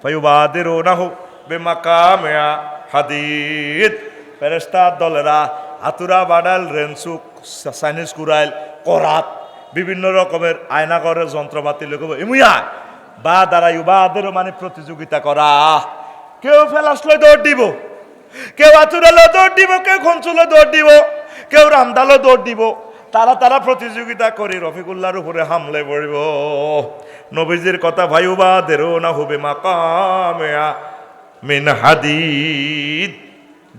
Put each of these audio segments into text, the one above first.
ফায়ুবাদিরুনাহু বিমাকামিয়া হাদিদ। ফেরেশতার দলেরা হাতুরা বাডাল রেনসুক চাইনিজ কুরাইল করাত বিভিন্ন রকমের আয়নাগরের যন্ত্রপাতি লোক এমুয়া বা দ্বারা ইউবাদের মানে প্রতিযোগিতা করা। কেউ ফেলাসলে দৌড় দিব, কেউ আতুরালে দৌড় দিব, কেউ খঞ্চুলে দৌড় দিব, কেউ রামদালে দৌড় দিব। তারা প্রতিযোগিতা করে রফিকুল্লাহর উপরে হামলে পড়ব। নবীজির কথা ফায়ুবাদিরুনাহু বিমাকামিয়া মিন হাদিদ।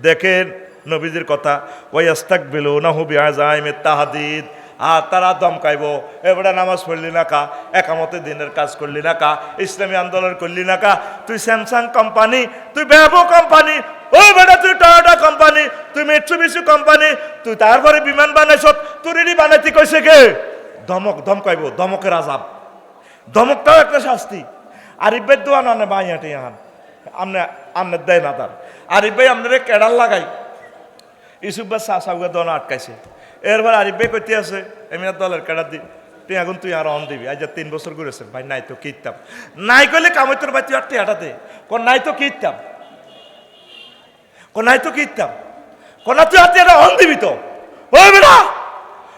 দেখেন নবীজির কথা ওয়াস্তাকবিলুনাহু বিআযাইমিত তাহদিদ। আর তারা দমকাইব, এবারে নামাজ পড়লি না কা, একামতে দিনের কাজ করলি না কা, ইসলামী আন্দোলন করলি না কা, তুই স্যামসাং কোম্পানি, তুই ব্যাবো কোম্পানি, ও বেটা তুই টয়োটা কোম্পানি, তুই মিৎসুবিশি কোম্পানি, তুই তারপরে বিমান বানাইছ, তোর এটি বানাইতে কইছে কে? ধমকাইব, ধমকের আজাব। ধমকটাও একটা শাস্তি। আরিফ ভাই দোয়ান আনে বাইয়াটি আন আমনে দেয় না তার। আরিফ ভাই আপনারে কেডাল লাগাই ইসুফ বা সাউগা দোয়ানো আটকাইছে। এরপর আরিফ ভাই কইতে আছে এমনি দলের কেডার দি তুই এখন তুই আর অন দিবি। আজ 3 বছর ঘুরেছেন ভাই, নাই তো কিতাম নাই কইলে কামাই তোর ভাই তুই আর টিয়াটাতে কোন নাই তো কিতাম, কোন নাই তো কিতাম, কোন তুই হাতে এটা অন দিবি তো ওই বেটা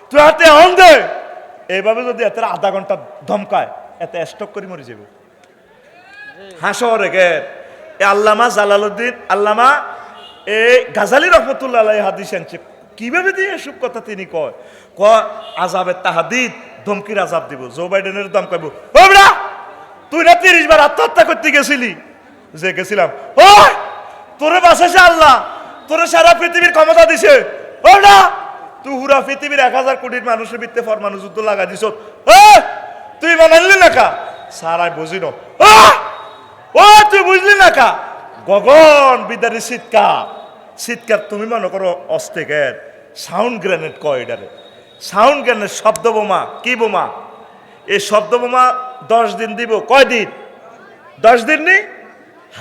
তুই হাতে অন দে। এইভাবে যদি এত আধা ঘন্টা ধমকায় এত স্টক করে মরে যাবে। হাসো রেখে আল্লামা জালালউদ্দিন আল্লামা এই গাজালি রহমতুল্লাহ আলাইহি হাদিস আনছে। কিভাবে দিয়ে এসব কথা তিনি কয় আজাবের তাহাদিদ, ধমকির আজাব দিব। জো বাইডেনের দাম কইব ও বেটা তুই না 30 বার আত্মহত্যা করতে গেছিলি। যে গেছিলাম ও তোরে বাঁচাইছে আল্লাহ, তোরে সারা পৃথিবীর ক্ষমতা দিছে। ও না তুই হুরা পৃথিবীর 1000 কোটির মানুষের ভিত্তে ফরমানু যুদ্ধ লাগা দিছ। তুই বানাইলি না কা সারাই বুঝি ন। ও তুই বুঝলি না কা গগন বিদারি শীতকার তুমি মনে করো অস্তেকের সাউন্ড গ্রেনেড কয় এটারে। সাউন্ড গ্রেনেড শব্দ বোমা। কি বোমা? এই শব্দ বোমা 10 দিন দিব। কয় দিন? 10 দিন নি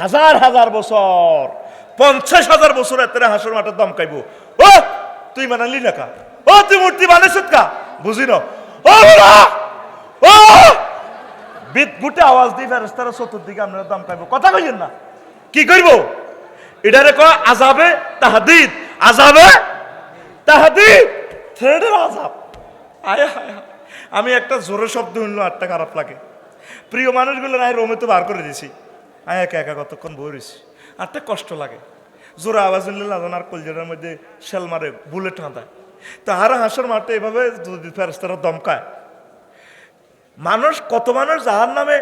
হাজার হাজার বছর, 50,000 বছর এত হাসর মাঠে দমকাইব। ও তুই বানালি না কা, ও তুই মূর্তি বানাইছ কা বুঝি ন। ও ও বিদ্যুটে আওয়াজ দিয়ে ফেরেশতারা চতুর্দিকে আপনারা দমকাইব। কথা কইছেন না? কি করব? এটারে কয় আযাবে তাহদিদ। আযাবে তাহদিদ, থ্রেডের আযাব। আয় হায় হায়, আমি একটা জোরে শব্দ শুনলো আরটা খারাপ লাগে। প্রিয় মানুষগুলো নাই রোমে তো বার করে দিছি, আমি একা একা কতক্ষণ বই রয়েছি, আরটা কষ্ট লাগে। জোরে আওয়াজ শুনলে লাগান আর কলজের মধ্যে শেল মারে, বুলেট হাঁদায়। তো আর হাসর মারতে এভাবে যদি ফেরেশতারা দমকায়, মানুষ কত মানুষ যাহার নামে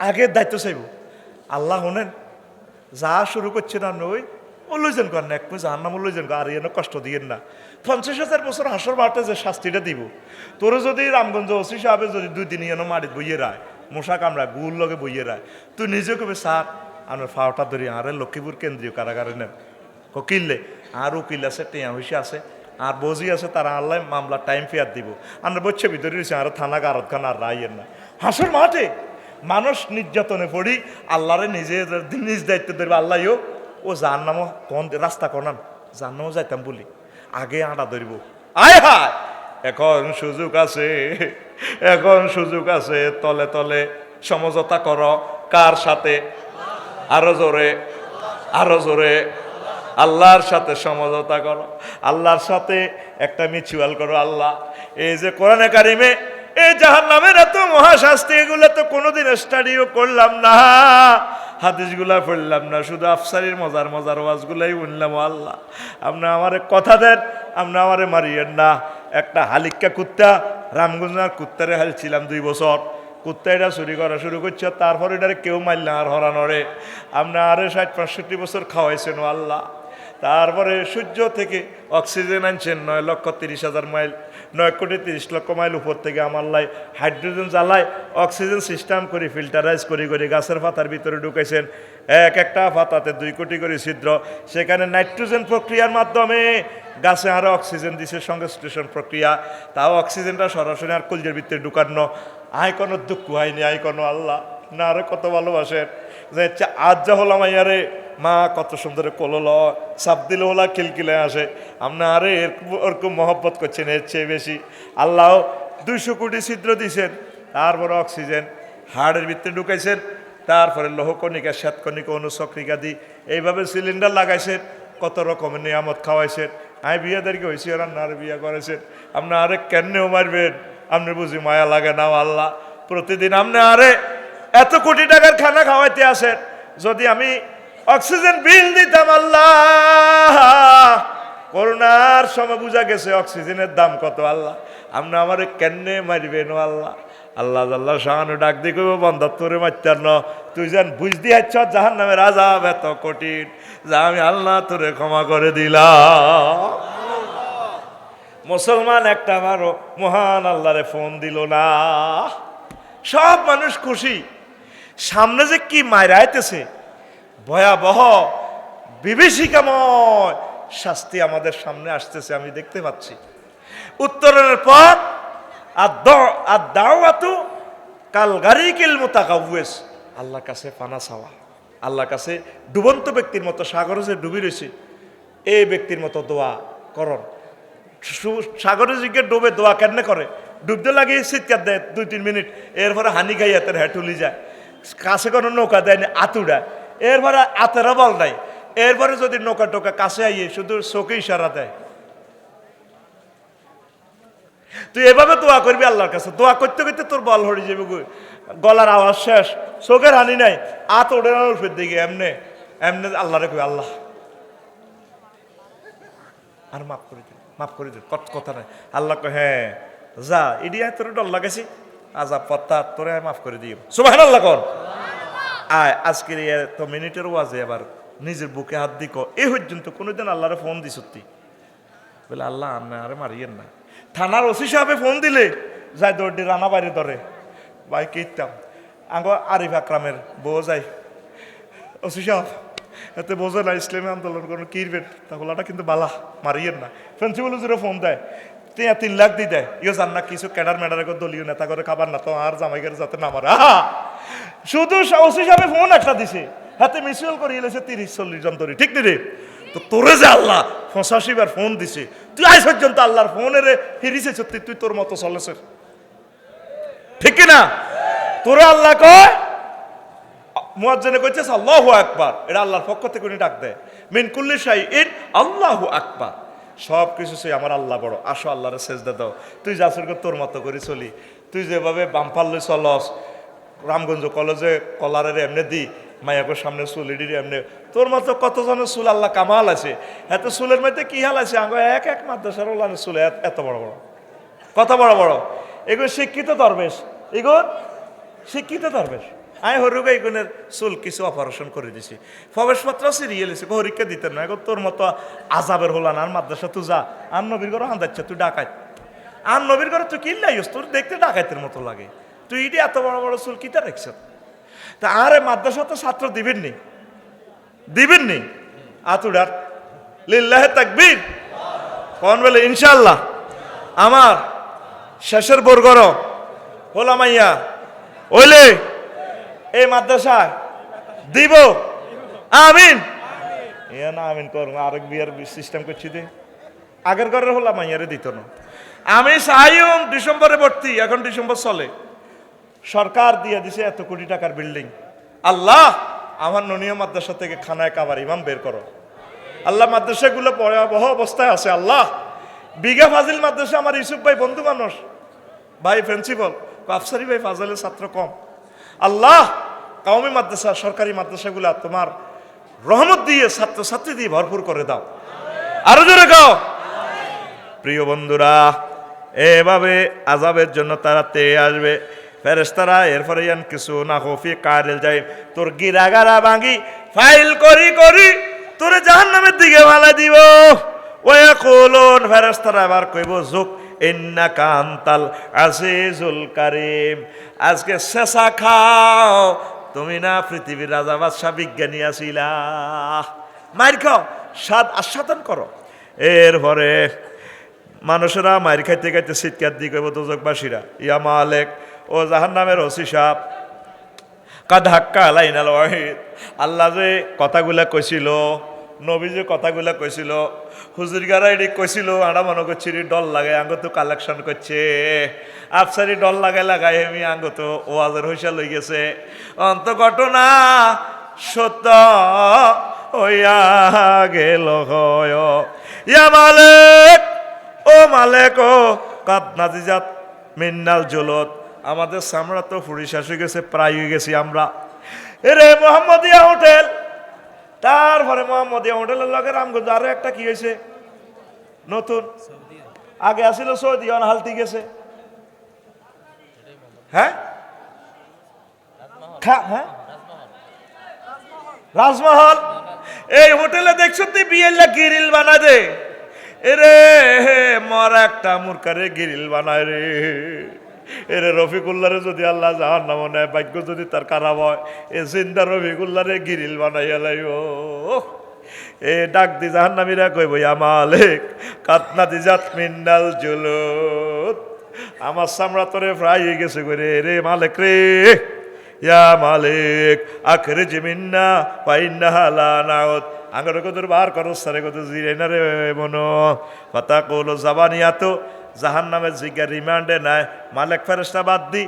আগে দায়িত্ব চাইব। আল্লাহ হনেন যা শুরু করছে না নই ও লইছেন কর না, এক যাহার নাম লইছেন আর এনে কষ্ট দিয়েন না। 50,000 বছর হাসর মারতে যে শাস্তিটা দিব, তোর যদি রামগঞ্জ ওসি সাহেব যদি 2 দিন এনে মারিত বইয়ে রায়, মশা কামড়ায়, গুল লগে বইয়ে রায়, তুই নিজে কবে স্যার আমার ফাওটা ধরি আরে লক্ষ্মীপুর কেন্দ্রীয় কারাগারে নেন কিনলে আর উকিল আছে, টিয়া হইসে আছে, আর বজি আছে, তারা আল্লাহ মামলা টাইম ফেয়ার দিব। আমরা বচ্ছে ভিতরে রয়েছে আর থানা গারত খান আর রাইয়ের না। হাসর মাঠে মানুষ নির্যাতনে পড়ি আল্লাহরে নিজ দায়িত্ব ধরবে। আল্লাহও ও যার নামও কোন রাস্তা কনান যার নামও যাইতাম বলি আগে আটা ধরব। আয় হায় এখন সুযোগ আছে, এখন সুযোগ আছে। তলে তলে সমঝোতা করো কার সাথে? আরো জোরে, আরো জোরে। আল্লাহর সাথে সমঝোতা করো, আল্লাহর সাথে একটা মিউচুয়াল করো। আল্লাহ এই যে কোরআনে কারিমে এই জাহান্নামের এত মহাশাস্তি, এগুলো তো কোনোদিন স্টাডিও করলাম না, হাদিসগুলা পড়লাম না, শুধু আফসারির মজার মজার ওয়াজগুলাই শুনলাম। আল্লাহ আপনি আমারে কথা দেন, আপনি আমারে মারিয়েন না। একটা হালিক্কা কুত্তা রামগঞ্জার কুত্তারে হালছিলাম 2 বছর। কুত্তা এটা চুরি করা শুরু করছে, তারপর এটারে কেউ মারল না আর হরানরে। আপনি আরে 60-65 বছর খাওয়াইছেন আল্লাহ। তারপরে সূর্য থেকে অক্সিজেন আনছেন 9,30,000 মাইল, 9,30,00,000 মাইল উপর থেকে আমার লাই হাইড্রোজেন জ্বালায় অক্সিজেন সিস্টেম করে ফিল্টারাইজ করে গাছের পাতার ভিতরে ঢুকাইছেন। এক একটা পাতাতে 2 কোটি করে ছিদ্র, সেখানে নাইট্রোজেন প্রক্রিয়ার মাধ্যমে গাছে আরও অক্সিজেন দিছে, সংশ্লেষণ প্রক্রিয়া। তাও অক্সিজেনটা সরাসরি আর কলজের ভিতরে ঢুকানো। আয় কোনো দুঃখ হয়নি, আয় কোনো আল্লাহ না আরে কত ভালোবাসেন যে আজ যা হলাম আইয়ারে মা কত সুন্দর কোলল চাপ দিলে ওলা কিলকিলে আসে। আপনি আরে ওরকম মহব্বত করছেন এর চেয়ে বেশি। আল্লাহ 200 কোটি ছিদ্র দিছেন, তারপরে অক্সিজেন হাড়ের ভিতরে ঢুকাইছেন, তারপরে লৌহকণিকা, শ্বেতকণিকা, অনুচক্রিকা দি এইভাবে সিলিন্ডার লাগাইছেন, কত রকমের নিয়ামত খাওয়াইছেন। আমি বিয়েদেরকে হয়েছি, ওরা আর বিয়ে করেছেন, আপনি আরে কেন্নেও মারবেন, আপনি বুঝি মায়া লাগে না আল্লাহ? প্রতিদিন আপনি আরে এত কোটি টাকার খানা খাওয়াইতে আসেন, যদি আমি অক্সিজেন বিল দিতাম আল্লাহ, করোনার সময় বুঝা গেছে অক্সিজেনের দাম কত আল্লাহ, আপনি আমার কেন্নে মারবেন আল্লাহ? আল্লাহ আল্লাহ শাহানু ডাক দিয়ে কইব, বান্দা তোরে মারতার ন, তুই যেন বুঝ দিয়াছ জাহান্নামের আযাব এত কঠিন, যা আমি আল্লাহ তোরে ক্ষমা করে দিলাম। মুসলমান একটা আমারও মহান আল্লাহরে ফোন দিল না। সব মানুষ খুশি, সামনে যে কি মায়ের আইতেছে, ভয়াবহ বিভীষিকাময় শাস্তি আমাদের সামনে আসতেছে, আমি দেখতে পাচ্ছি। উত্তরণের পর আর দাওয়াতু কাল গারিকিল মুতাকাউয়েস, আল্লাহর কাছে পানা চাওয়া, আল্লাহর কাছে ডুবন্ত ব্যক্তির মতো, সাগরে যে ডুবি রয়েছে এই ব্যক্তির মতো দোয়া করন। সাগরে জিজ্ঞে ডুবে দোয়া কেন করে? ডুবতে লাগিয়ে চিৎকার দেয় 2-3 মিনিট, এরপরে হানি খাইয়া তার হেঁটুলি যায়, কাছে কোনো নৌকা দেয়নি, আতুড়া, এরপরে আতেরা বল নাই, এরপরে যদি নৌকা টোকা কাছে আইয়ে শুধু চোখে ইশারা দেয়। তুই এভাবে দোয়া করবি আল্লাহর কাছে, দোয়া করতে করতে তোর বল হয়ে যাবে, গলার আওয়াজ শেষ, চোখের হানি নাই, আত ওড়ে উঠে দিকে এমনে এমনি আল্লাহরে কই, আল্লাহ আর মাফ করে দিন, মাফ করে দিন, কথা নাই। আল্লাহ কয়, হ্যাঁ যা, ইডিয়া তোর ডর লাগাইছি, আজাব পত্তা তোরে মাফ করে দিও। সুবহানাল্লাহ কর। আয় আজকের তো মিনিটের ওয়াজে এবার নিজের বুকে হাত দিক, এ পর্যন্ত কোনোদিন আল্লাহরে ফোন দি সত্যি বলে, আল্লাহ আপনি আরে মারিয়েন না। থানার ওসি সাহেবে ফোন দিলে যাই দৌড়ি রানা বাড়ি ধরে, ভাই কিতাম আঙ্গ আরিফ আকরামের বউ যাই, ওসি সাহেব এতে বোঝে না ইসলামী আন্দোলন কোনো কিরবেন, তাহলে কিন্তু বালা মারিয়েন না। প্রিন্সিপাল হুজুরে ফোন দেয়, 3 লাখ দিয়ে দেয়, ইয়ে জান না কিছু ক্যাডার ম্যাডারে দলীয় নেতা করে খাবার না তো আর জামাইগের যাতে না মারে। শুধু ওসি সাহেবে ফোন একটা দিছে, হাতে মিসিউল করে এলেছে 30-40 জন ধরে, ঠিক নি রে? তো তোরে যে আল্লাহ 85 বার ফোন দিছে, তুই আজ পর্যন্ত আল্লাহর ফোনের ফিরিছে সত্যি, তুই তোর মতো চলেছে, ঠিক কিনা? তোরে আল্লাহ কয়, মুয়াজ্জিনে কইছে আল্লাহু আকবার, এটা আল্লাহর পক্ষ থেকে উনি ডাক দেয়, মিন কুল্লি শাইইন আল্লাহু আকবার, সব কিছু সে আমার আল্লাহ বড়, আসো আল্লাহরে সেজদা দাও। তুই যাসর তোর মতো করে চলি, তুই যেভাবে বামপাল লই চলস, রামগঞ্জ কলেজে কলারের এমনি দি, মায়াকের সামনে চুল ইডির এমনি, তোর মতো কতজনের চুল আল্লাহ কামাল আছে, এত চুলের মধ্যে কি হাল আছে? আগে এক মাদ্রাসার ওলানের চুল এত বড় বড়, কত বড় বড়, এগুলো শিক্ষিত দরবেশ, এগুলো শিক্ষিত দরবেশ। আমি হরুকে এগুনের চুল কিছু অপারেশন করে দিছি, প্রবেশপত্র সিরিয়ে লিছি, পরীক্ষা দিতে না, এখন তোর মতো আজাবের হলান আর মাদ্রাসা তুই যা, আর নবীর ঘরে হান্দাচ্ছে, তুই ডাকাত, আর নবীর ঘরে তুই কিনলাইস, তোর দেখতে ডাকাতের মতো লাগে, তুই ইডি এত বড় বড় চুল কিতা রাখছ? তা আরে মাদ্রাসা তো ছাত্র দিবেননি, দিবেননি, আতুডার লিল্লাহে তাকবীর কোন বলে ইনশাআল্লাহ। আমার শেষের বর্গর হোলামাইয়া ওইলে এই মাদ্রাসায় দিব, আমিন। ইয়া না আমিন করুন, আরেক বিয়ার সিস্টেম করছি দে, আগের ঘরের হোলামাইয়ারে দিত না। আমি চাইম ডিসেম্বরে ভর্তি, এখন ডিসেম্বর চলে, সরকার দিয়ে দিছে এত কোটি টাকার বিল্ডিং। আল্লাহ আমার ননিয়া মাদ্রাসা থেকে খানায় কাবার ইমাম বের করো আল্লাহ। মাদ্রাসাগুলো ভয়াবহ অবস্থায় আছে আল্লাহ। বিঘা ফাজিল মাদ্রাসা, আমার ইউসুফ ভাই বন্ধু মানুষ, ভাই প্রিন্সিপাল, আফসারি ভাই ফাজলের ছাত্র কম। আল্লাহ কওমি মাদ্রাসা, সরকারি মাদ্রাসাগুলো তোমার রহমত দিয়ে ছাত্রছাত্রী দিয়ে ভরপুর করে দাও, আরো জোরে গাও। প্রিয় বন্ধুরা, এভাবে আযাবের জন্য তারা তেয়ে আসবে ফেরেশতারা, এরপরে ইয়ান কিছু না হফি কারেল যায়, তোর গিরাগারা ভাঙি ফাইল করি করি তোরে জাহান্নামের দিকে ভালা দিব। ওয়া কুলুন, ফেরেশতারা আবার কইব, যুক ইন্নাকা আনতাল আজিজুল কারীম, আজকে শেষা খাও, তুমি না পৃথিবীর রাজা বাদশাহ বিজ্ঞানী আছিলা, মাইর খাও, স্বাদ আস্বাদন করো। এরপরে মানুষেরা মাইর খাইতে খাইতে চিৎকার দিয়ে কইব দোজকবাসীরা, ইয়া মালিক, ও জাহান্নামের ওসি সাহেব, কাদ হাক্কা আলাইনাল ওয়াহিদ, আল্লাহ যে কথাগুলা কইছিল নবী যে কথাগুলা কইছিল হুজুর গারা এটি কইছিল আমরা মনে করছি ডল লাগাই আঙ্গ তো কালেকশন করছে আফসারি ডল লাগাই আমি আঙ্গ তো ওয়াজের হইসা লই গেছে অন্ত ঘটনা সত্য হইয়া গেল হয় ইয়া মালিক ও মালিক ও কাদ নাজিজাত মিন্নাল জলত আমাদের সামরা তো ফুড়ি শেষ হয়ে গেছে প্রায় হয়ে গেছি আমরা এরে মোহাম্মদিয়া হোটেল তারপরে মোহাম্মদিয়া হোটেলের লগে রামগঞ্জ আরো একটা কি হয়েছে নতুন আগে আসিল সৌদি হালতি গেছে হ্যাঁ হ্যাঁ রাজমহল এই হোটেলে দেখছো তুই বিয়েলা গিরিল বানা দে এরে মর একটা মুরকারে গিরিল বানায় রে এরে রফিকুল্লারে যদি আল্লাহ জাহান্নামে নেয় ভাগ্য যদি তার খারাপ হয় এ জিন্দা রফিকুল্লারে গিরিল বানাইয়া লাইও এ ডাক দি জাহান্নামীরা কইব ইয়া মালিক কাতনা দিজাত মিন্নাল জুলুদ আমার সামরা তোরে ফ্রাই হয়ে গেছে করে রে মালিক রে ইয়া মালিক আখরিজ মিন্না ফাইন্নাহা লা নাউদ আঙ্গর কদর বার করো সারে কত জিরে রে মনো পাতা কলো জাবানিয়াতো জাহান্নামের জিগা রিমান্ডে নাই মালিক ফেরেশতা বাদ দি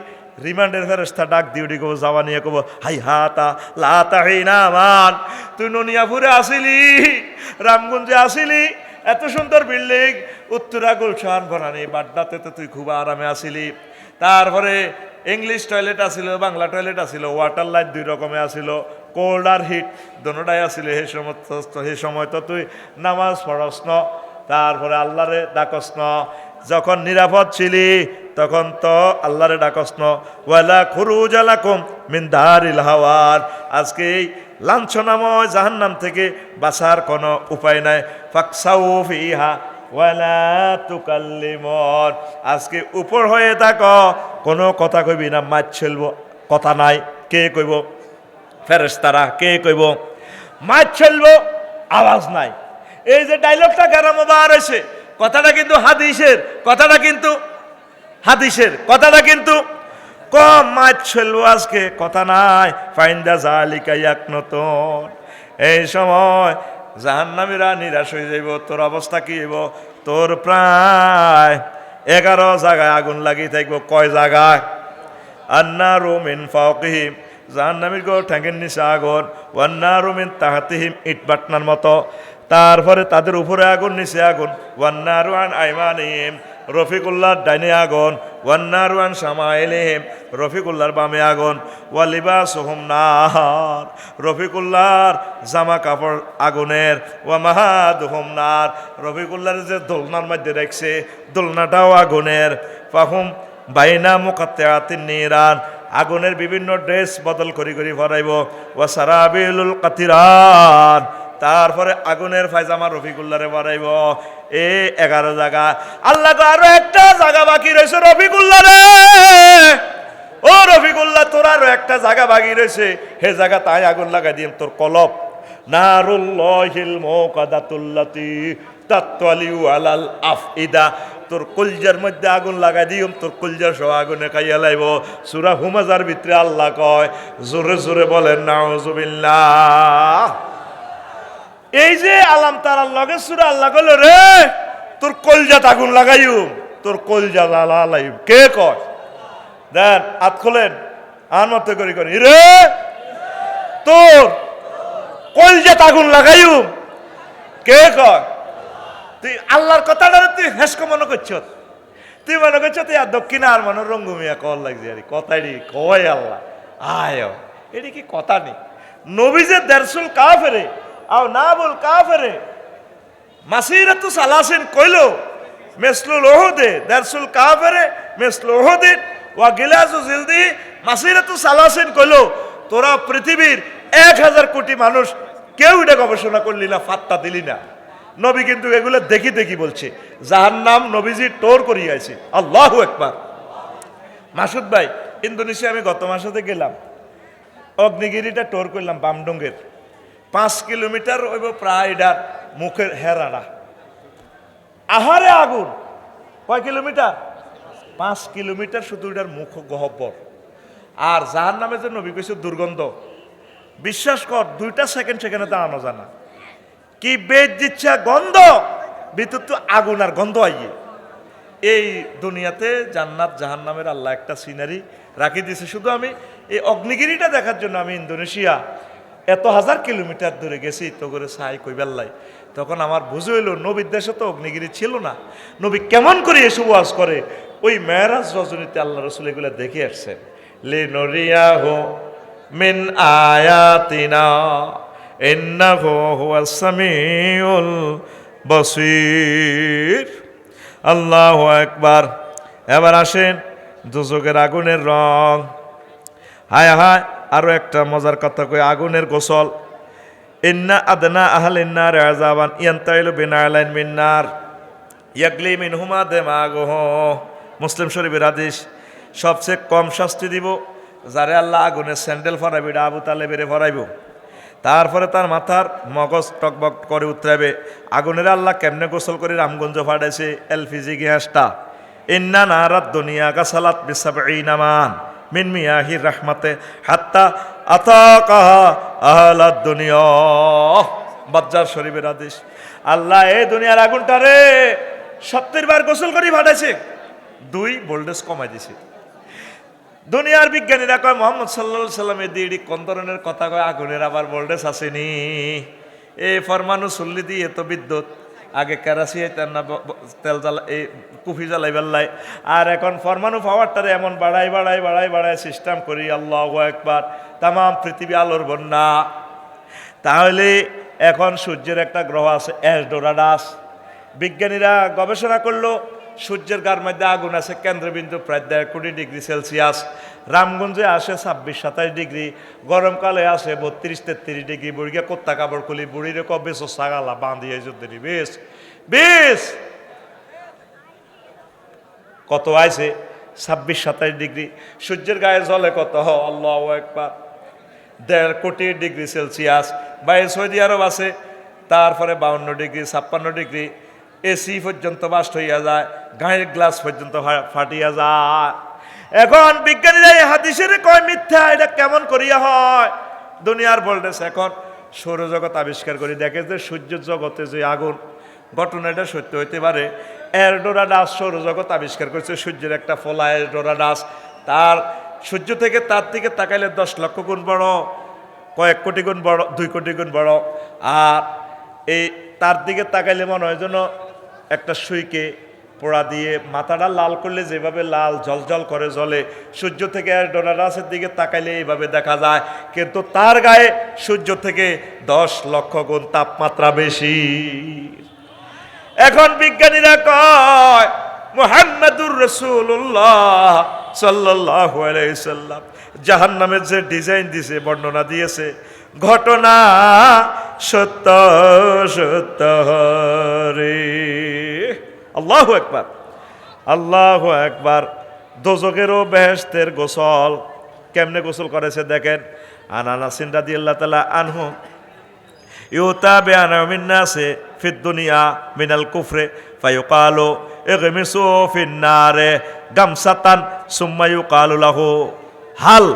রিমান্ডের ফেরেশতা ডাক দি উঠি কব জাবানিয়া কব হাই হাতা লা তাহিনা মান তুই ননিয়াপুরে আসিলি রামগঞ্জে আসিলি এত সুন্দর বিল্ডিং উত্তরা গুলশান বনানি বাড্ডাতে তো তুই খুব আরামে আসিলি তারপরে ইংলিশ টয়লেট আসিল বাংলা টয়লেট আসিল ওয়াটার লাইট দুই রকমে আসিল কোল্ড আর হিট দোনোটাই আসিল সেই সময় তো তুই নামাজ পড়স ন তারপরে আল্লাহরে ডাকস ন যখন নিরাপদ ছিলি তখন তো আল্লাহরে ডাকস ন ওয়ালা খুরুজ লাকুম মিন দারিল হাওয়ার আজকে এই লাঞ্ছনাময় জাহান্নাম থেকে বাঁচার কোনো উপায় নাই ফাকসাউ ফিহা ওয়ালা তুকাল্লিমুন আজকে উপর হয়ে থাকো কোনো কথা কইবি না মাছ ছেলবো কথা নাই কে কইব ফেরেশতারা কে কইব মাছ ছেলবো আওয়াজ নাই এই যে ডায়লগটা কেন বার হয়েছে কথাটা কিন্তু কথাটা কিন্তু কম মাছ ছেলবো আজকে কথা নাই ফাইন্দা জালিকা ইয়াকনতুন এই সময় জাহান্নামীরা নিরাশ হয়ে যাইব তোর অবস্থা কি হইব তোর প্রায় 11 জায়গায় আগুন লাগি থাকবো কয় জায়গায় আন্নারু মিন ফাওকিহিম জাহান্নামীর গো ঠ্যাঙ্গের নিচে আগুন ওয়ান্নারু মিন তাহতিহিম ইট বাটনার মতো তারপরে তাদের উপরে আগুন নিচে আগুন ওয়ান্নারু আন আইমানিহিম রফিকুল্লাহর ডাইনে আগুন ওয়ান্নারু আন শামাইলিহিম রফিকুল্লাহর বামে আগুন ওয়া লিবাসুহুম নার রফিকুল্লাহর জামা কাপড় আগুনের ওয়া মাহাদুহুম নার রফিকুল্লাহর যে দোলনার মধ্যে রাখছে দোলনাটাও আগুনের ফাহুম বাইনা মুকাত্তাআতিন নিরান আগুনের বিভিন্ন ড্রেস বদল করি ভরাইব ওয়া সারাবিলুল কাতিরান তারপরে আগুনের ফায়জামা রফিকুল্লাহরে বাড়াইব 11 জায়গা আল্লাহ আরো একটা জায়গা বাকি রয়েছে রফিকুল্লাহ রে ও রফিকুল্লাহ তোর আরো একটা জায়গা বাকি রয়েছে হে জায়গা তাই আগুন লাগাই দিম তোর কলব নারুল্লাহিল মুকাদাতুল্লাতি তাতওয়ালিউ আলাল আফইদা তোর কলজার মধ্যে আগুন লাগাই দিম তোর কলজার সহ আগুনে খাইয়া লাইব সূরা হুমাজার ভিতরে আল্লাহ কয় জোরে জোরে বলেন নাউজুবিল্লাহ এই যে আলাম তারার লগে সূরা আল্লাহ কইল রে তোর কলজাত আগুন লাগাইও তোর কলজা লালাইব কে কয় দেন হাত খোলেন আর মত করি রে তোর কলজাত আগুন লাগাইও কে কয় তুই আল্লাহর কথাটা তুই হেসকো মনে করছ তুই মনে করছ তুই আর দক্ষিণ আর মনে রঙ্গুমিয়া কল লাগছে আর কথাই কয় আল্লাহ আয় এটি কি কথা নেই নবীজে দেরসুল কাফেরে আও না বল কাফেরে মাসিরাতু সালাসিন কইলো মিসলুল উহুদে দারসুল কাফেরে মিসলু উহুদ ওয়া গিলাজু জিলদি মাসিরাতু সালাসিন কইলো তোরা পৃথিবীর 1000 কোটি মানুষ কেউ এটা গবেষণা করলি না ফাত্তা দিলি না নবী কিন্তু এগুলো দেখি বলছে জাহান্নাম নবীজি টোর করিয়াছে আল্লাহু আকবার মাসুদ ভাই ইন্দোনেশিয়া আমি গত মাসেতে গেলাম অগ্নিগিরিটা টোর করলাম বামডঙ্গের 5 কিলোমিটার হইব প্রায় এটার মুখের হেরারা আহারে আগুন কয় কিলোমিটার 5 কিলোমিটার শুধু এটার মুখ গহ্বর আর জাহান্নামে যে নবী কইছে দুর্গন্ধ বিশ্বাস কর 2 সেকেন্ড সেখানে দাঁড়ানো যায় না কি বেদ দিচ্ছে গন্ধ, ভিতর তো আগুন আর গন্ধ আইয়ে। এই দুনিয়াতে জান্নাত জাহান্নামের আল্লাহ একটা সিনারি রাখি দিয়েছে। শুধু আমি এই অগ্নিগিরিটা দেখার জন্য আমি ইন্দোনেশিয়া এত হাজার কিলোমিটার দূরে গেছি তো করে সাই কইবেল্লাই। তখন আমার বুঝে হইল নবীর দেশে তো অগ্নিগিরি ছিল না, নবী কেমন করে এসব ওয়াজ করে। ওই মেরাজ রজনীতে আল্লাহ রসুল এগুলো দেখে আসছেন। লে নরিয়াহু মিন আয়াতিনা ইন্নাহু হুয়াস সামিউল বসির। আল্লাহু আকবার। এবার আসেন দুজকের আগুনের রং। হায় হায়, আরো একটা মজার কথা কই, আগুনের গোসল। ইন্না আদনা আহলিন নার আযাবান ইয়ানতাইলু বিনালাইন মিন নার ইয়াগলি মিনহুমা দিমাগুহু। মুসলিম শরীফের হাদিস। সবচেয়ে কম শাস্তি দিব যারে আল্লাহ আগুনের স্যান্ডেল ফরাইবে, এটা আবু তালেবেরে ফরাইব। তারপরে তার মাথার মগজ টকবক করে উতরাবে। আগুনের আল্লাহ কেমনে গোসল করে রামগঞ্জ ফাটাইছে এলপিজি গ্যাসটা। ইন্না নারাদ দুনিয়া গাসালাত বিসাবঈনা মান মিন মিয়াহির রাহমাতে হাত্তা আতাকাহা আহলাদ দুনিয়া। বাজ্জার শরীফের হাদিস। আল্লাহ এই দুনিয়ার আগুনটারে 70 বার গোসল করে ফাটাইছে, 2 ভোল্টেজ কমাই দিছে। দুনিয়ার বিজ্ঞানীরা কয় মোহাম্মদ সাল্লাল্লাহু আলাইহি সাল্লামের দিদি কোন ধরনের কথা কয়, আগুনের আবার ভোল্টেজ আসেনি। এই ফরমানু চুল্লি দিয়ে তো বিদ্যুৎ, আগে কেরাসি না তেল জ্বালা এই কুফি জ্বালাই বেল্লাই, আর এখন ফরমানু পাওয়ারটারে এমন বাড়াই সিস্টেম করি। আল্লাহু আকবার। তাম পৃথিবী আলোর বন্যা। তাহলে এখন সূর্যের একটা গ্রহ আছে এসডোরাডাস। বিজ্ঞানীরা গবেষণা করলো সূর্যের গার মধ্যে আগুন আছে কেন্দ্রবিন্দু প্রায় 1.5 কোটি ডিগ্রি সেলসিয়াস। রামগঞ্জে আসে 26-27 ডিগ্রি, গরমকালে আসে 32-33 ডিগ্রি। বুড়িকে কোত্তা কাপড় খুলি, বুড়ির বেশ সাগালা বাঁধিয়ে যদি বেশ বেশ কত আইছে 26-27 ডিগ্রি। সূর্যের গায়ে জলে কত, আল্লাহু আকবার, 1.5 কোটি ডিগ্রি সেলসিয়াস। বাইরে সৌদি আরব আছে, তারপরে 52 ডিগ্রি 56 ডিগ্রি। এসি পর্যন্ত বাস্ট হইয়া যায়, গায়ের গ্লাস পর্যন্ত ফাটিয়া যায়। এখন বিজ্ঞানীরা এই হাদিসের কয় মিথ্যা, এটা কেমন করিয়া হয়। দুনিয়ার ভোল্টেজ এখন সৌরজগৎ আবিষ্কার করে দেখে যে সূর্য জগতে যে আগুন, ঘটনাটা সত্য হইতে পারে। এরডোরাডাস সৌরজগৎ আবিষ্কার করেছে, সূর্যের একটা ফলা এরডোরাডাস। তার সূর্য থেকে তার দিকে তাকাইলে 10 লক্ষ গুণ বড়, কয়েক কোটি গুণ বড়, 2 কোটি গুণ বড়। আর এই তার দিকে তাকাইলে মনে হয় যেন একটা সুইকে পোড়া দিয়ে মাথাটা লাল করলে যেভাবে লাল জলজল করে জ্বলে, সূর্য থেকে এরডোরাডাসের দিকে তাকাইলে এইভাবে দেখা যায়। কিন্তু তার গায়ে সূর্য থেকে 10 লক্ষ গুণ তাপমাত্রা বেশি। এখন বিজ্ঞানীরা কয় মুহাম্মাদুর রাসূলুল্লাহ সাল্লাল্লাহু আলাইহি সাল্লাম জাহান্নামের যে ডিজাইন দিয়েছে, বর্ণনা দিয়েছে, ঘটনা সত্য সত্য রে। আল্লাহু আকবার, আল্লাহু আকবার। দোজখেরও বেহেশতের গোসল কেমনে গোসল করেছে দেখেন। আনাস রাদিয়াল্লাহু তাআলা আনহু ইউতা বিআনা মিন নাসে ফিদ দুনিয়া মিনাল কুফরে ফায়ুকালু ইগমিসু ফিন নারে গামসাতান সুম্মা ইউকালু লাহু হাল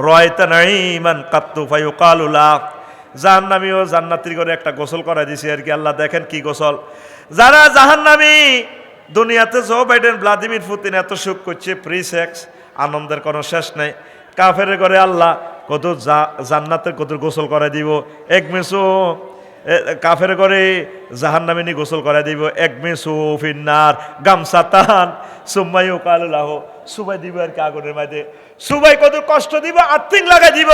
রাআইতা নাঈমান কাত্তু ফায়ুকালু লা। জাহান্নামী ও জান্নাতীর করে একটা গোসল করাই দিয়েছে আর কি। আল্লাহ দেখেন কি গোসল। যারা জাহান্নামী, দুনিয়াতে জো বাইডেন ভ্লাদিমির পুতিন এত সুখ করছে, ফ্রি সেক্স, আনন্দের কোনো শেষ নেই। কাফের করে আল্লাহ কত জান্নাতের কত গোসল করাই দিব। এক মেসো কাফের করে জাহান্নামিনী গোসল করাই দিব। এক মেসো ফিন্নার গামসাতান সুম্মাইও কালুলাহ, সুবাই দিব আর কি আগুনের মাঝে। সুবাই কত কষ্ট দিব, আর্থিং লাগাই দিব।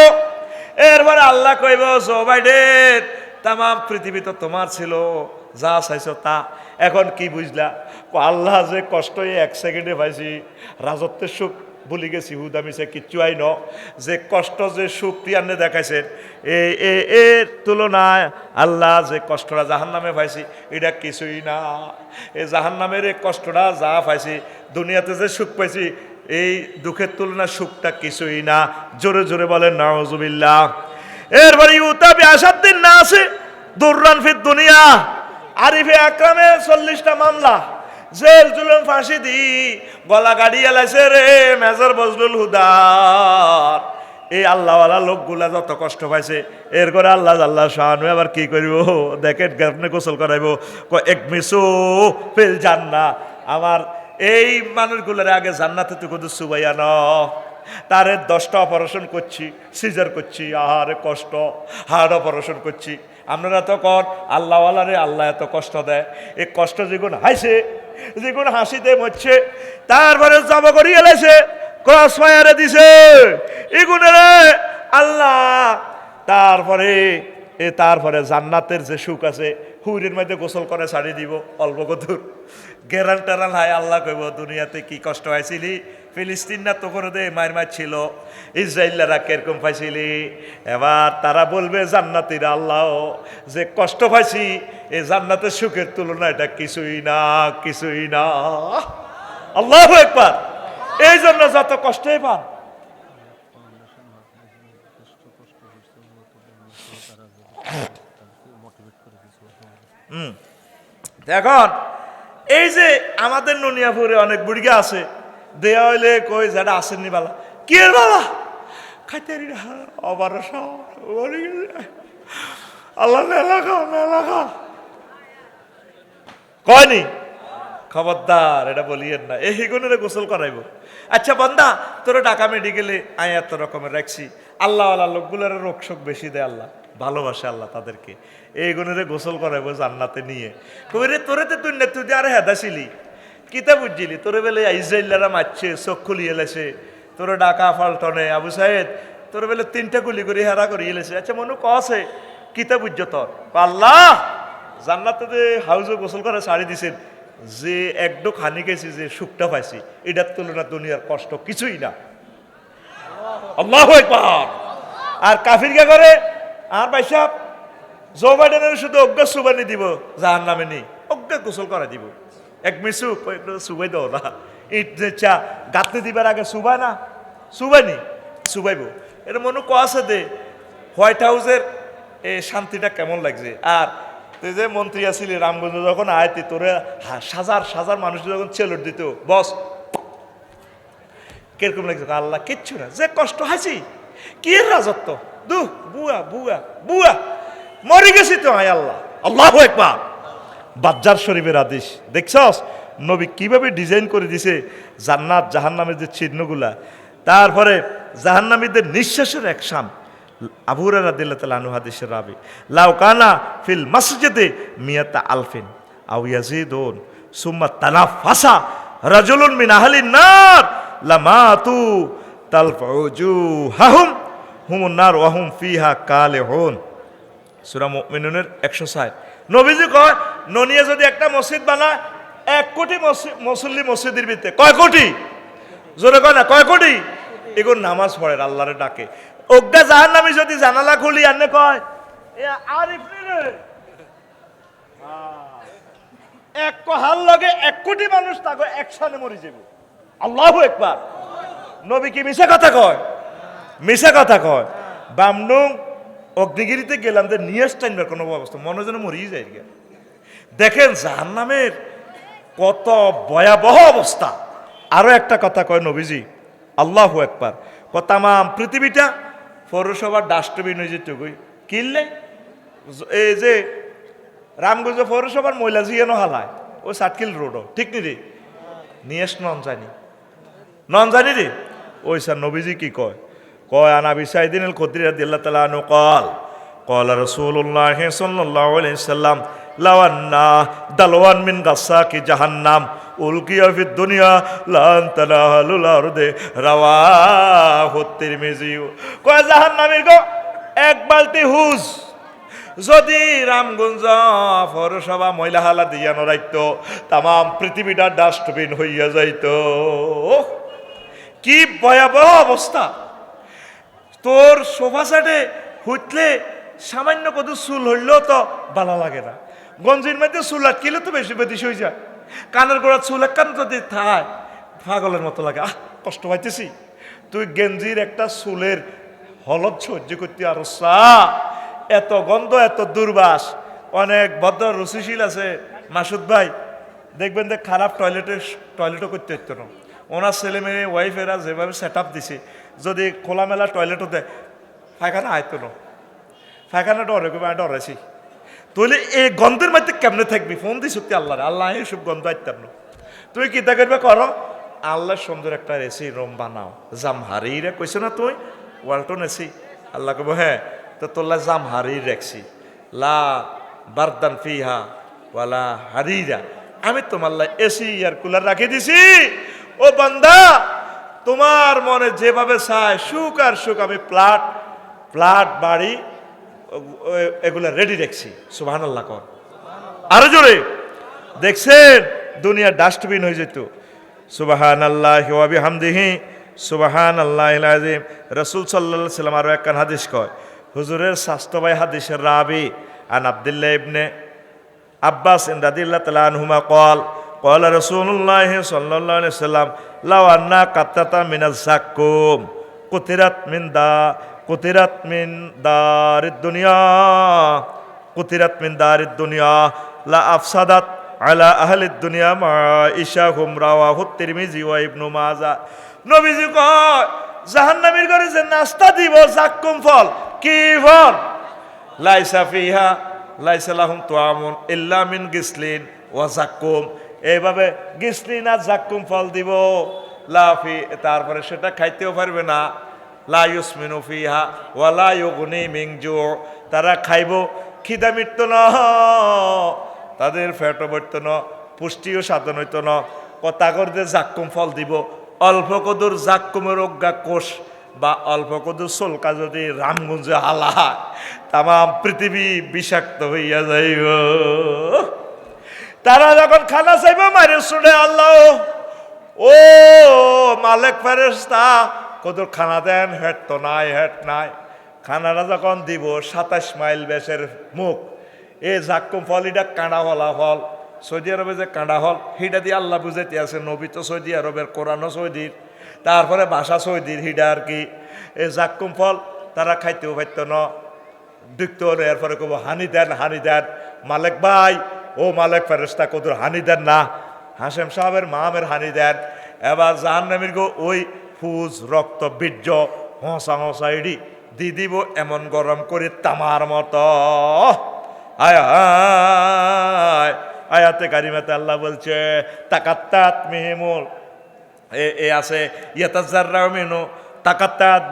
এরপরে আল্লাহ কইব জো বাইডেন তাম পৃথিবী তো তোমার ছিল, যা চাইছো তা। এখন কি বুঝলা? আল্লাহ যে কষ্ট 1 সেকেন্ডে পাইছি, রাজত্বের সুখ ভুলি গেছি, হুদামিছে কিচ্ছু আই ন। যে কষ্ট যে সুখ তিয়ান্নে দেখাইছেন, এর তুলনায় আল্লাহ যে কষ্টটা জাহান্নামে পাইছি এটা কিছুই না। এই জাহান্নামের এই কষ্টটা যা পাইছি, দুনিয়াতে যে সুখ পাইছি এই দুঃখের তুলনায় সুখটা কিছুই না। জোরে জোরে বলেন নাউজুবিল্লাহ। এরপরে ইউতাবি আসাদ্দিন না আছে দুররান ফিদ দুনিয়া। আরিফে আকরামে 40টা মামলা, জেল জুলুম ফাঁসি দি গলা গাড়ি এলাইছে রে মেজর বজলুল হুদার। এই আল্লাহওয়ালা লোকগুলা যত কষ্ট পাইছে, এর করে আল্লাহ শাহানু আবার কি করব, দেখেন আপনি গোসল করাইব, এক মিসু ফিল জান্নাহ, আমার এই মানুষগুলোর আগে জান্নাতে তুই কত সুবাইয়া ন, তারে 10টা অপারেশন করছি, সিজার করছি, আহারে কষ্ট, হার্ট অপারেশন করছি। আপনারা তো কন আল্লাহওয়ালারে আল্লাহ এত কষ্ট দেয়, এই কষ্ট যেগুলো হাসে, যেগুলো হাসিতে মরছে, তারপরে জব করিয়ে এলেছে, ক্রস ফায়ারে দিছে এগুলো আল্লাহ। তারপরে জান্নাতের যে সুখ আছে, হুইরের মধ্যে গোসল করে ছাড়ি দিব অল্প কদূর, গেরাল টেরাল হাই আল্লাহ কইব দুনিয়াতে কি কষ্ট হয়েছিলি, ফিলিস্তিন না তো করে দে মায়ের মার ছিল, ইসরায়েলরা কিরকম পাইছিলি। এবার তারা বলবে জান্নাতীরা, আল্লাহ যে কষ্ট পাইছি এই জান্নাতের সুখের তুলনা এটা কিছুই না, কিছুই না। আল্লাহু আকবার। এই জন্য যত কষ্টই পান, এখন এই যে আমাদের ননিয়াপুরে অনেক বুড়িগা আছে, দেয়া হইলে কই যারা আসেননি বালা, কি এর বালা খাইতে আল্লাহ এলাকা কয়নি, খবরদার এটা বলিয়েন না, এই হিগুনের গোসল করাইব। আচ্ছা বন্দা, তোর ঢাকা মেডিকেলে আয় এত রকমের রাখছি, আল্লাহ লোকগুলোর রোগ শোক বেশি দেয়, আল্লাহ ভালোবাসে আল্লাহ তাদেরকে, এই গুণেরে গোসল করাইবো জান্নাতে নিয়ে। কবিরে তোরে তো তুই তুই আরে হেদাছিলি, কিতা বুঝছিলি, তোরে বেলে ইসরায়েলরা মারছে, চোখ খুলিয়ে এলেছে, তোরে ডাকা ফাল্টনে আবু সাহেদ তোরে বেলে 3টা গুলি করে হেরা করিয়ে এলেছে। আচ্ছা মনু কছে কিতা বুঝছ তোর, আল্লাহ জান্নাতে যে হাউজে গোসল করে ছাড়ি দিছেন, যে একডো খানি গেছি, যে সুখটা পাইছি, এটার তুলনা দুনিয়ার কষ্ট কিছুই না। আল্লাহু আকবার। আর কাফির কে করে, আর ভাই সাহেব জো বাইডেনের শুধু অজ্ঞা সুবানি দিব, জাহান নামে নেই, অজ্ঞা গোসল করা দিব, এক মিসু সুবাই দাও না, ইট যে চা গাঁততে দিবার আগে সুবাই না, সুবাইনি সুবাইব। এটা মনে আছে দে হোয়াইট হাউসের এই শান্তিটা কেমন লাগছে। আর তুই যে মন্ত্রী আসিলি রামগঞ্জ যখন আয়তি, তোরে সাজার মানুষ যখন চেলট দিত, বস কিরকম লাগছে, আল্লাহ কিচ্ছু না, যে কষ্ট হাসি কি রাজত্ব, দু বুয়া বুয়া বুয়া মরে গেছি তো, আয় আল্লাহ। আল্লাহু আকবার। বাজ্জার শরীফের আদেশ দেখছস নবী কিভাবে ডিজাইন করে দিছে জান্নাত জাহান্নামের যে চিহ্নগুলা, তারপরে জাহান্নামীদের নিঃশ্বাসের একসাম। আবু হুরায়রা রাদিয়াল্লাহু তাআলা আনহু হাদিসের রাবি, লাউ কানা ফিল মসজিদে মিয়াতা আলফিন আও ইয়াজিদুন সুম্মা তানাফাসা রাজুলুন মিন আহলিন নার লামাতু তালফুজুহাহুম হুমুন নার ওয়া হুম ফিহা কালিহুন। সূরা মুমিনুনের 160। নবীজি কয় ননিয়ে যদি একটা মসজিদ বানায়, 1 কোটি মুসল্লি মসজিদের ভিতরে, কয় কোটি, জোরে কয় না, কয় কোটি, এগুলো নামাজ পড়ে আল্লাহরে ডাকে। অজ্ঞা জাহান্নামী যদি জানালা খুলি আনে কয় এ আরিফ রে, এক কহাল লগে 1 কোটি মানুষ তাকে একসাথে মরে যাবে। আল্লাহু আকবার। নবী কি মিছা কথা কয়? মিছা কথা কয়। বামনুং অগ্নিগিরিতে গেলাম, যে নিয়ে টাইমবার কোনো অবস্থা মনে যেন মরিয়ে যায়। দেখেন জাহান্নামের কত ভয়াবহ অবস্থা। আরো একটা কথা কয় নবীজি, আল্লাহু আকবার, তামাম পৃথিবীটা পৌরসভার ডাস্টবিন হয়ে যেটুকুই কিনলে, এই যে রামগঞ্জ পৌরসভার ময়লা জিয়ানো হালায় ও সাতকিল রোডও ঠিক নি রে, নিয়ে নন জানি রে। ওই স্যার নবীজি কি কয়, কয় আনা বিসাইদিন আল খুদরি রাদিয়াল্লাহু তাআলা আনহু قال رسول الله صلى الله عليه وسلم لو أن دلوان من غساق جهنم ألقي في الدنيا لن تنال الأرض رواه الترمذي। কয় জাহান্নামীর গো 1 বালতি হুজ যদি রামগঞ্জ পৌরসভা ময়লা হালা দিয়া নড়াইতো, তাম পৃথিবীটা ডাস্টবিন হইয়া যাইত। কি ভয়াবহ অবস্থা। তোর সোফা সেটে হুইতলে সামান্য কত চুল হইলেও তো ভালো লাগে না, গঞ্জির মধ্যে চুল আটকিলে তো বেশি বেশি হয়ে যায়, কানের গোড়া চুল একখান যদি থায় পাগলের মতো লাগে, কষ্ট পাইতেছি। তুই গেঞ্জির একটা চুলের হলদ সহ্য করতে আর এত গন্ধ, এত দুর্বাস। অনেক ভদ্র রুচিশীল আছে মাসুদ ভাই, দেখবেন যে খারাপ টয়লেটও করতে হতো না। ওনার ছেলে মেয়ে ওয়াইফেরা যেভাবে সেট আপ দিছে, যদি খোলামেলা টয়লেটও দেয় পায়খানা আয়তো না পায়খানা ডরে আমি ডরেছি তুই এই গন্ধের মধ্যে কেমনে থাকবি ফোন দিস সত্যি আল্লাহ আল্লাহ এইসব গন্ধ আইতাম না তুই কি তা করবে করো আল্লাহ সুন্দর একটা এসি রুম বানাও জামহারি রে কইছো না তুই ওয়ালটন এসি আল্লাহ কব হ্যাঁ তো তোল্লা জামহারি রেখছি লা বারদান ফিহা ওয়ালা হারিরা আমি তোমার এসি আর কুলার রাখি দিছি ও বান্দা তোমার মনে যেভাবে চায় সুখ আর সুখ আমি প্লাট বাড়ি এগুলা রেডি রেখছি সুবহানাল্লাহ কর আরো জোরে দেখছেন দুনিয়ার ডাস্টবিন হয়ে যেত সুবহানাল্লাহি ওয়া বিহামদিহি সুবহানাল্লাহিল আযীম রাসূল সাল্লাল্লাহু আলাইহি সাল্লাম আরো একখান হাদিস কয় হুজুরের স্বাস্থ্য ভাই হাদিসের রাবি আন আব্দুল্লাহ ইবনে আব্বাস রাদিয়াল্লাহু তাআলা আনহুমা قال قال رسول الله صلى الله عليه وسلم لو أن قطة من الزقوم قطرت من دار الدنيا لا أفسدت على أهل الدنيا معيشهم رواه الترمذي وابن ماجه নবীজি কয় জাহান্নামীর ঘরে যে নাস্তা দিব জাক্কুম ফল কি ফল লাইসা ফিহা লাইসা লাহুম তুআমুন ইল্লা মিন গিসলিন ওয়া জাক্কুম এইভাবে গিসলিন আর জাক্কুম ফল দিব লাফি তারপরে সেটা খাইতেও পারবে না লা ইউসমিনু ফিহা ওয়া লা ইউগনি মিন জু তারা খাইব খিদা মিটত না তাদের ফ্যাটও বাড়ত না পুষ্টিও সাধন হইত না কথা করতে জাক্কুম ফল দিব অল্প কদুর জাক্কুমের অজ্ঞা কোষ বা অল্প কদুর চলকা যদি রামগঞ্জে হালা তামাম পৃথিবী বিষাক্ত হইয়া যাইব তারা যখন খানা চাইব মারে শুনে আল্লাহ ও মালিক ফেরেশতা কদুর খানা দেন হেট তো নাই হেট নাই খানাটা যখন দিব 27 মাইল বেশের মুখ এ জাক্কুম ফল এটা কাঁড়া হলা ফল সৌদি আরবে যে কাঁড়া হল হিডা দিয়ে আল্লাহ বুঝাইতে আছে নবী তো সৌদি আরবের কোরআনও সৌদির তারপরে ভাষা সৌদির হিডা আর কি এই জাক্কুম ফল তারা খাইতেও পাইত না দেখতে হলে এরপরে কব হানি দেন মালিক ভাই ও মালিক ফেরেশতা কদুর হানি দেন না হাসেম সাহেবের মামের হানি দেন এবার জাহান্নামীর গো ওই ফুজ রক্ত বীর্য হসা ইডি দি দিব এমন গরম করে তামার মতো আয় আয়াতে কারিমাতে আল্লাহ বলছে তাকাত্তাত মিহিমুল এ আছে ইয়াতাজাররাউ মিনু তাকাত্তাত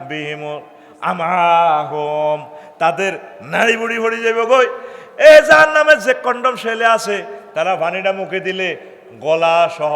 বিহিমুল আমাহুম তাদের নাড়ি বুড়ি ভরে যাবে গই এ জাহান্নামের যে কন্ডম শেলে আছে তারা পানিটা মুখে দিলে গলা সহ